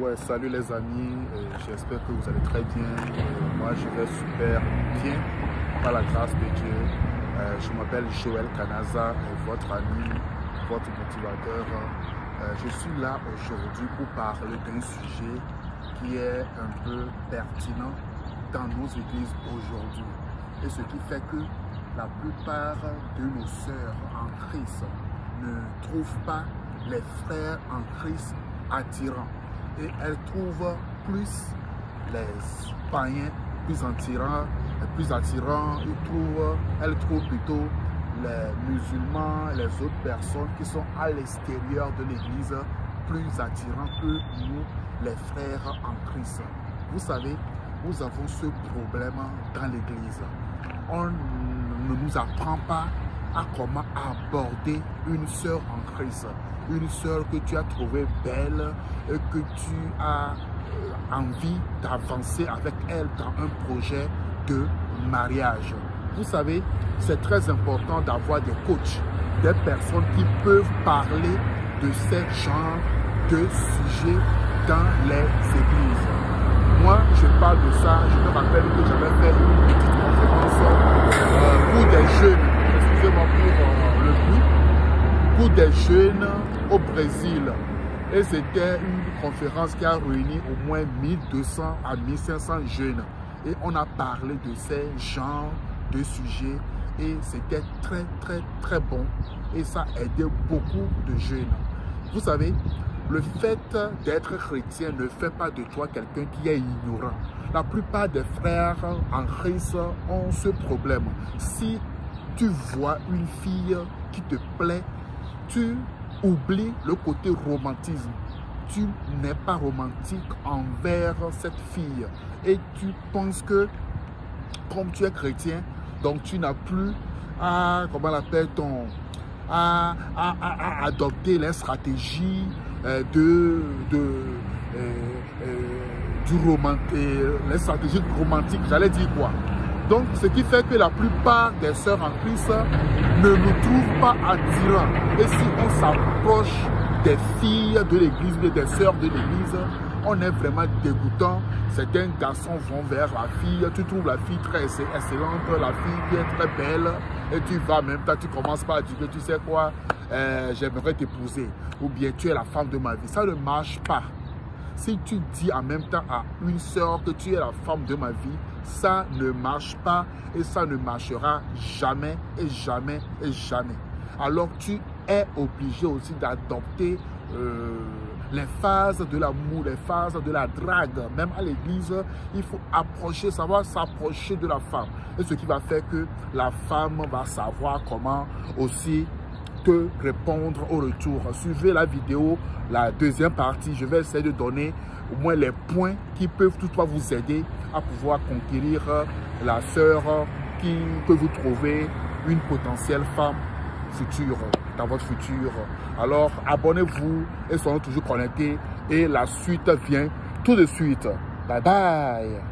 Ouais, salut les amis, j'espère que vous allez très bien. Moi je vais super bien par la grâce de Dieu. Je m'appelle Joël Kanaza, votre ami, votre motivateur. Je suis là aujourd'hui pour parler d'un sujet qui est un peu pertinent dans nos églises aujourd'hui. Et ce qui fait que la plupart de nos sœurs en Christ ne trouvent pas les frères en Christ attirants. Et elles trouvent plus les païens plus attirants, elles trouvent plutôt les musulmans, les autres personnes qui sont à l'extérieur de l'église plus attirants que nous, les frères en Christ. Vous savez, nous avons ce problème dans l'église. On ne nous apprend pas à comment aborder une sœur en Christ. Une sœur que tu as trouvée belle et que tu as envie d'avancer avec elle dans un projet de mariage. Vous savez, c'est très important d'avoir des coachs, des personnes qui peuvent parler de ce genre de sujet dans les églises. Moi, je parle de ça, je me rappelle que j'avais fait une petite conférence pour des jeunes, excusez-moi pour le bruit, pour des jeunes au Brésil. Et c'était une conférence qui a réuni au moins 1200 à 1500 jeunes. Et on a parlé de ces genres de sujets et c'était très bon. Et ça aidait beaucoup de jeunes. Vous savez, le fait d'être chrétien ne fait pas de toi quelqu'un qui est ignorant. La plupart des frères en Christ ont ce problème. Si tu vois une fille qui te plaît, tu oublies le côté romantisme. Tu n'es pas romantique envers cette fille. Et tu penses que, comme tu es chrétien, donc tu n'as plus à, comment on appelle à adopter les stratégies les stratégies romantiques. J'allais dire quoi? Donc, ce qui fait que la plupart des sœurs en Christ ne nous trouvent pas attirants. Et si on s'approche des filles de l'église, des sœurs de l'église, on est vraiment dégoûtant. Certains garçons vont vers la fille, tu trouves la fille très excellente, la fille qui est très belle, et tu vas en même temps, tu commences par dire que tu sais quoi, j'aimerais t'épouser, ou bien tu es la femme de ma vie. Ça ne marche pas. Si tu dis en même temps à une sœur que tu es la femme de ma vie, ça ne marche pas et ça ne marchera jamais et jamais et jamais. Alors tu es obligé aussi d'adopter les phases de l'amour, les phases de la drague. Même à l'église, il faut savoir s'approcher de la femme. Et ce qui va faire que la femme va savoir comment aussi te répondre au retour. Suivez la vidéo, la deuxième partie. Je vais essayer de donner au moins les points qui peuvent toutefois vous aider à pouvoir conquérir la sœur qui peut vous trouver une potentielle femme future dans votre futur. Alors abonnez-vous et soyez toujours connectés et la suite vient tout de suite. Bye bye.